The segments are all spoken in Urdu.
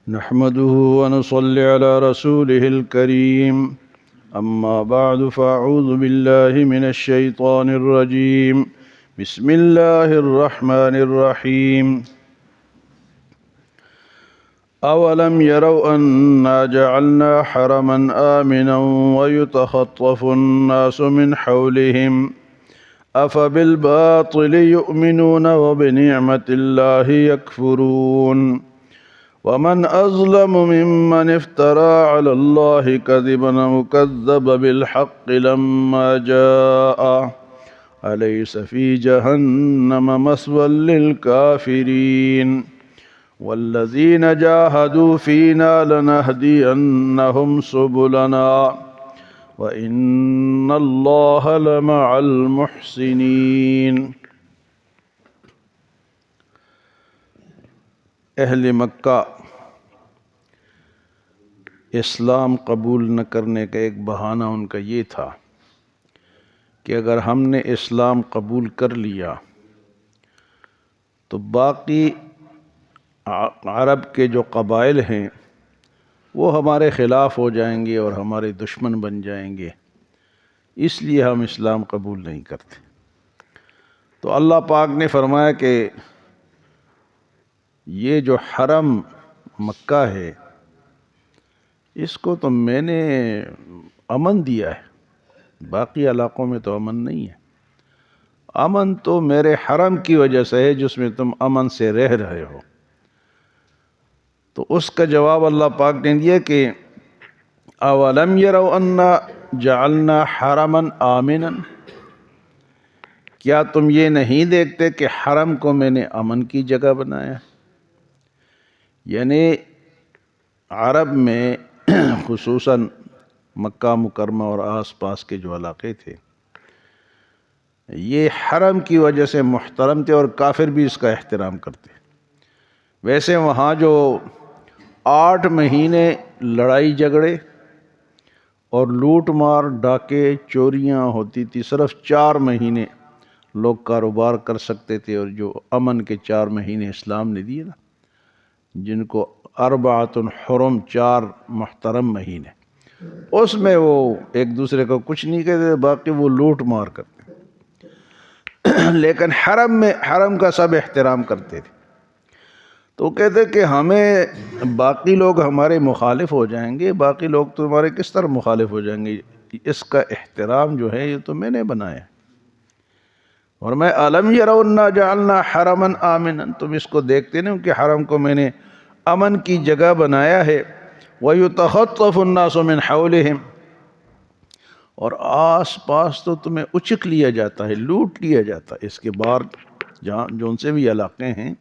نحمده ونصلي على رسوله الكريم أما بعد فأعوذ بالله من الشيطان الرجيم بسم الله الرحمن الرحيم أولم يروا أنا جعلنا حرما آمنا ويتخطف الناس من حولهم أفبالباطل يؤمنون وبنعمة الله يكفرون ومن أظلم ممن افترى على الله كذبا أو كذب بالحق لما جاءه أليس في جهنم مثوى للكافرين والذين جاهدوا فينا لنهدينهم سبلنا وإن الله لمع المحسنين۔ اہل مکہ اسلام قبول نہ کرنے کا ایک بہانہ ان کا یہ تھا کہ اگر ہم نے اسلام قبول کر لیا تو باقی عرب کے جو قبائل ہیں وہ ہمارے خلاف ہو جائیں گے اور ہمارے دشمن بن جائیں گے، اس لیے ہم اسلام قبول نہیں کرتے۔ تو اللہ پاک نے فرمایا کہ یہ جو حرم مکہ ہے اس کو تو میں نے امن دیا ہے، باقی علاقوں میں تو امن نہیں ہے۔ امن تو میرے حرم کی وجہ سے ہے جس میں تم امن سے رہ رہے ہو۔ تو اس کا جواب اللہ پاک نے دیا کہ اولم یروا انا جعلنا حرما آمنا، کیا تم یہ نہیں دیکھتے کہ حرم کو میں نے امن کی جگہ بنایا؟ یعنی عرب میں خصوصاً مکہ مکرمہ اور آس پاس کے جو علاقے تھے یہ حرم کی وجہ سے محترم تھے اور کافر بھی اس کا احترام کرتے۔ ویسے وہاں جو 8 مہینے لڑائی جھگڑے اور لوٹ مار ڈاکے چوریاں ہوتی تھی، صرف 4 مہینے لوگ کاروبار کر سکتے تھے، اور جو امن کے 4 مہینے اسلام نے دیے نا، جن کو 4 حرم 4 محترم مہینے، اس میں وہ ایک دوسرے کو کچھ نہیں کہتے، باقی وہ لوٹ مار کرتے، لیکن حرم کا سب احترام کرتے تھے۔ تو کہتے کہ ہمیں باقی لوگ ہمارے مخالف ہو جائیں گے، باقی لوگ تو ہمارے کس طرح مخالف ہو جائیں گے، اس کا احترام جو ہے یہ تو میں نے بنایا۔ اور میں الم یروا انا جعلنا حرما آمنا، تم اس کو دیکھتے نہیں کہ حرم کو میں نے امن کی جگہ بنایا ہے، وَيُتَخَطَّفُ النَّاسُ مِنْ حَوْلِهِمْ، اور آس پاس تو تمہیں اچک لیا جاتا ہے، لوٹ لیا جاتا ہے۔ اس کے بعد جہاں جو ان سے بھی علاقے ہیں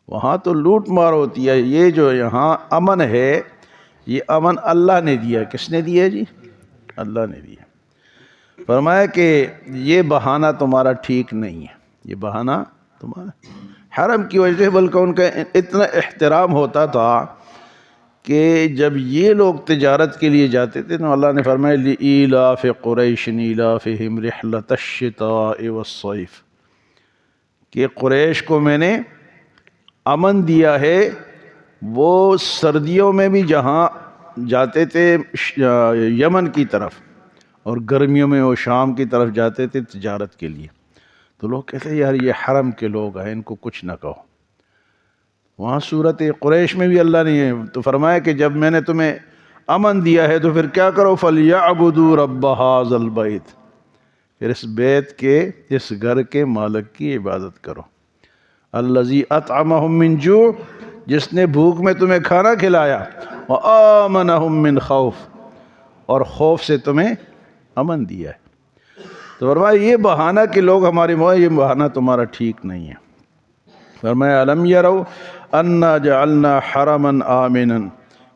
وہاں تو لوٹ مار ہوتی ہے۔ یہ جو یہاں امن ہے یہ امن اللہ نے دیا۔ کس نے دیا جی؟ اللہ نے دیا۔ فرمایا کہ یہ بہانہ تمہارا ٹھیک نہیں ہے، یہ بہانہ تمہارا حرم کی وجہ سے، بلکہ ان کا اتنا احترام ہوتا تھا کہ جب یہ لوگ تجارت کے لیے جاتے تھے تو اللہ نے فرمایا لِإِيلَافِ قُرَيْشٍ إِيلَافِهِمْ رِحْلَةَ الشِّتَاءِ وَالصَّيْفِ، کہ قریش کو میں نے امن دیا ہے، وہ سردیوں میں بھی جہاں جاتے تھے یمن کی طرف، اور گرمیوں میں وہ شام کی طرف جاتے تھے تجارت کے لیے۔ تو لوگ کہتے ہیں یار یہ حرم کے لوگ ہیں، ان کو کچھ نہ کہو۔ وہاں صورت قریش میں بھی اللہ نے تو فرمایا کہ جب میں نے تمہیں امن دیا ہے تو پھر کیا کرو، فَلْيَعْبُدُوا رَبَّ هَٰذَا الْبَيْتِ، پھر اس بیت کے، اس گھر کے مالک کی عبادت کرو، الَّذِي أَطْعَمَهُم مِّن جُوعٍ، جس نے بھوک میں تمہیں کھانا کھلایا، وَآمَنَهُم مِّن خَوْفٍ، اور خوف سے تمہیں امن دیا ہے۔ تو فرمایا یہ بہانہ کہ لوگ ہمارے یہ بہانہ تمہارا ٹھیک نہیں ہے۔ فرمایا الم یروا انا جعلنا حرما آمنا،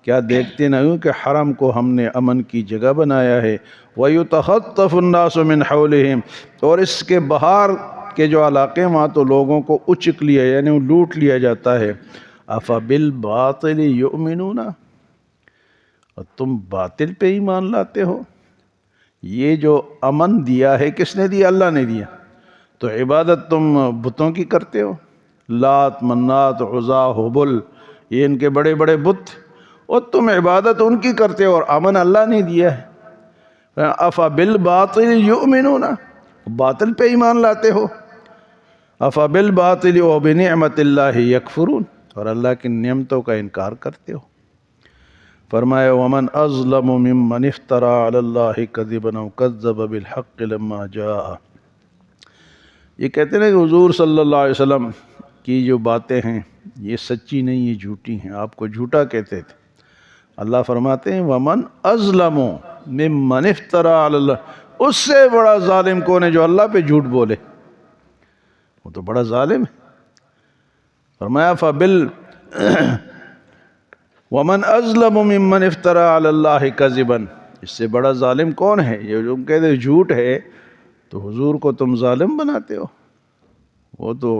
کیا دیکھتے نہیں کہ حرم کو ہم نے امن کی جگہ بنایا ہے، وَيُتَخَطَّفُ النَّاسُ مِنْ حَوْلِهِمْ، اور اس کے باہر کے جو علاقے وہاں تو لوگوں کو اچک لیا، یعنی وہ لوٹ لیا جاتا ہے۔ أَفَبِالْبَاطِلِ يُؤْمِنُونَ، اور تم باطل پہ ایمان لاتے ہو۔ یہ جو امن دیا ہے کس نے دیا؟ اللہ نے دیا۔ تو عبادت تم بتوں کی کرتے ہو، لات، منات، عزا، حبل، یہ ان کے بڑے بڑے بت، اور تم عبادت ان کی کرتے ہو اور امن اللہ نے دیا ہے۔ افا بالباطل یؤمنون، باطل پہ ایمان لاتے ہو۔ افا بالباطل وبنعمت اللہ یکفرون، اور اللہ کی نعمتوں کا انکار کرتے ہو۔ فرمایا ومن اظلم ممن افترى علی اللہ کذبا او کذب بالحق لما جاء۔ یہ کہتے ہیں کہ حضور صلی اللہ علیہ وسلم کی جو باتیں ہیں یہ سچی نہیں، یہ جھوٹی ہیں، آپ کو جھوٹا کہتے تھے۔ اللہ فرماتے ہیں ومن اظلم ممن افترى علی اللہ، اس سے بڑا ظالم کون ہے جو اللہ پہ جھوٹ بولے؟ وہ تو بڑا ظالم ہے۔ فرمایا ومن اظلم ممن افترى علی اللہ کذبا، اس سے بڑا ظالم کون ہے؟ یہ جو کہتے ہیں جھوٹ ہے، تو حضور کو تم ظالم بناتے ہو، وہ تو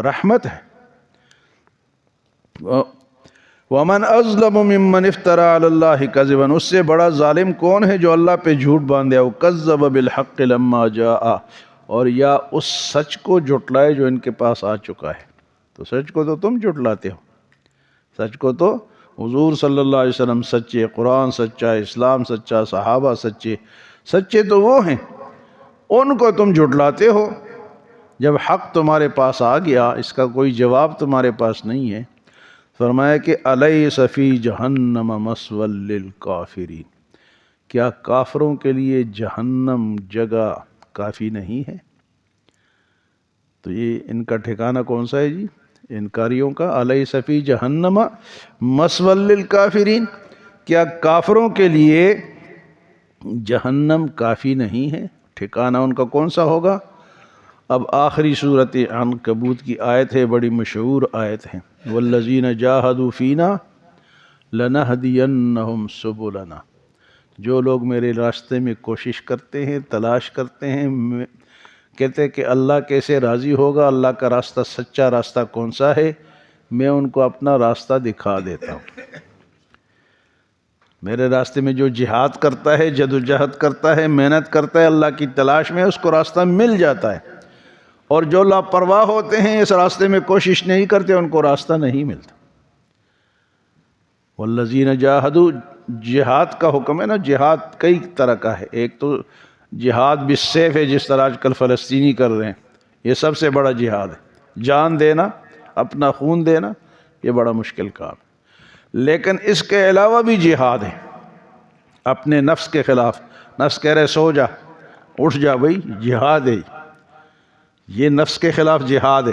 رحمت ہے۔ ومن اظلم ممن افترى علی اللہ کذبا، اس سے بڑا ظالم کون ہے جو اللہ پہ جھوٹ باندھے، او کذب بالحق لما جاء، اور یا اس سچ کو جھٹلائے جو ان کے پاس آ چکا ہے۔ تو سچ کو تو تم جھٹلاتے ہو، سچ کو تو حضور صلی اللہ علیہ وسلم سچے، قرآن سچا، اسلام سچا، صحابہ سچے، سچے تو وہ ہیں، ان کو تم جھٹلاتے ہو۔ جب حق تمہارے پاس آ گیا، اس کا کوئی جواب تمہارے پاس نہیں ہے۔ فرمایا کہ الیس فی جہنم مثوی للکافرین، کیا کافروں کے لیے جہنم جگہ کافی نہیں ہے؟ تو یہ ان کا ٹھکانہ کون سا ہے جی؟ انکاریوں کا۔ الیس فی جہنم مثوی للکافرین، کیا کافروں کے لیے جہنم کافی نہیں ہے؟ ٹھکانہ ان کا کون سا ہوگا؟ اب آخری صورت عنکبوت کی آیت ہے، بڑی مشہور آیت ہے، والذین جاہدوا فینا لنہدینہم سبلنا، جو لوگ میرے راستے میں کوشش کرتے ہیں، تلاش کرتے ہیں، کہتے ہیں کہ اللہ کیسے راضی ہوگا، اللہ کا راستہ سچا راستہ کون سا ہے، میں ان کو اپنا راستہ دکھا دیتا ہوں۔ میرے راستے میں جو جہاد کرتا ہے، جدوجہد کرتا ہے، محنت کرتا ہے اللہ کی تلاش میں، اس کو راستہ مل جاتا ہے، اور جو لاپرواہ ہوتے ہیں، اس راستے میں کوشش نہیں کرتے، ان کو راستہ نہیں ملتا۔ والذین جاہدوا، جہاد کا حکم ہے نا، جہاد کئی طرح کا ہے۔ ایک تو جہاد بالسیف ہے، جس طرح آج کل فلسطینی کر رہے ہیں، یہ سب سے بڑا جہاد ہے، جان دینا، اپنا خون دینا، یہ بڑا مشکل کام ہے۔ لیکن اس کے علاوہ بھی جہاد ہے، اپنے نفس کے خلاف، نفس کہہ رہے سو جا، اٹھ جا بھائی، جہاد ہے یہ، نفس کے خلاف جہاد ہے۔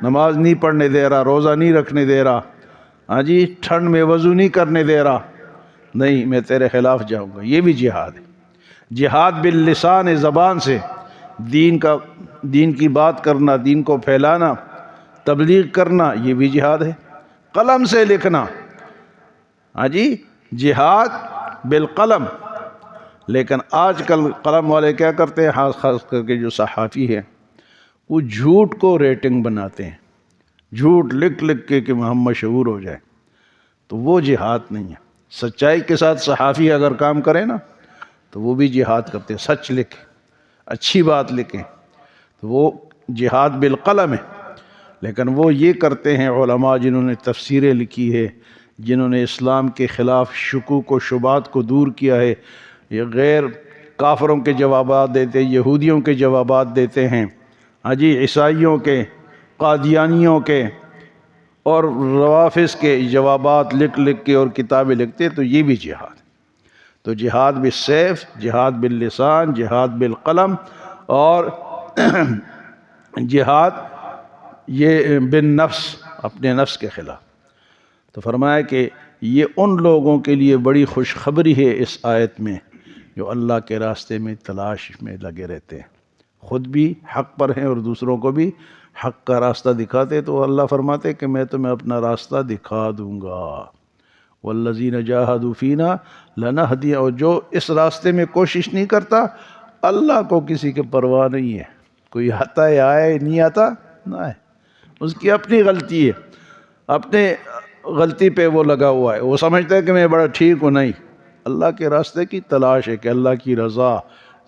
نماز نہیں پڑھنے دے رہا، روزہ نہیں رکھنے دے رہا، ہاں جی، ٹھنڈ میں وضو نہیں کرنے دے رہا، نہیں میں تیرے خلاف جاؤں گا، یہ بھی جہاد ہے۔ جہاد باللسان، زبان سے دین کی بات کرنا، دین کو پھیلانا، تبلیغ کرنا، یہ بھی جہاد ہے۔ قلم سے لکھنا، ہاں جی، جہاد بالقلم۔ لیکن آج کل قلم والے کیا کرتے ہیں، خاص کر کے جو صحافی ہیں، وہ جھوٹ کو ریٹنگ بناتے ہیں، جھوٹ لکھ لکھ کے کہ ہم مشہور ہو جائیں، تو وہ جہاد نہیں ہے۔ سچائی کے ساتھ صحافی اگر کام کرے نا تو وہ بھی جہاد کرتے ہیں، سچ لکھیں، اچھی بات لکھیں، تو وہ جہاد بالقلم ہے۔ لیکن وہ یہ کرتے ہیں علماء جنہوں نے تفسیریں لکھی ہے، جنہوں نے اسلام کے خلاف شکوک و شبہات کو دور کیا ہے، یہ غیر کافروں کے جوابات دیتے، یہودیوں کے جوابات دیتے ہیں، ہاں جی، عیسائیوں کے، قادیانیوں کے اور روافض کے جوابات لکھ لکھ کے اور کتابیں لکھتے، تو یہ بھی جہاد ہے۔ تو جہاد بالسیف، جہاد باللسان، جہاد بالقلم، اور جہاد یہ بالنفس، اپنے نفس کے خلاف۔ تو فرمایا کہ یہ ان لوگوں کے لیے بڑی خوشخبری ہے اس آیت میں جو اللہ کے راستے میں تلاش میں لگے رہتے ہیں، خود بھی حق پر ہیں اور دوسروں کو بھی حق کا راستہ دکھاتے۔ تو اللہ فرماتے کہ میں تمہیں اپنا راستہ دکھا دوں گا۔ والذین جاہدوا فینا لنہدی، اور جو اس راستے میں کوشش نہیں کرتا، اللہ کو کسی کے پرواہ نہیں ہے، کوئی آتا ہے آئے، نہیں آتا نہ ہے، اس کی اپنی غلطی ہے، اپنے غلطی پہ وہ لگا ہوا ہے، وہ سمجھتا ہے کہ میں بڑا ٹھیک ہوں، نہیں، اللہ کے راستے کی تلاش ہے کہ اللہ کی رضا،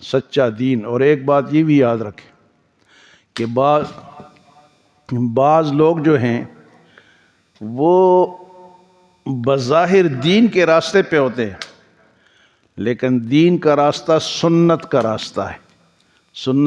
سچا دین۔ اور ایک بات یہ بھی یاد رکھیں، کہ بعض لوگ جو ہیں وہ بظاہر دین کے راستے پہ ہوتے ہیں، لیکن دین کا راستہ سنت کا راستہ ہے۔ سنت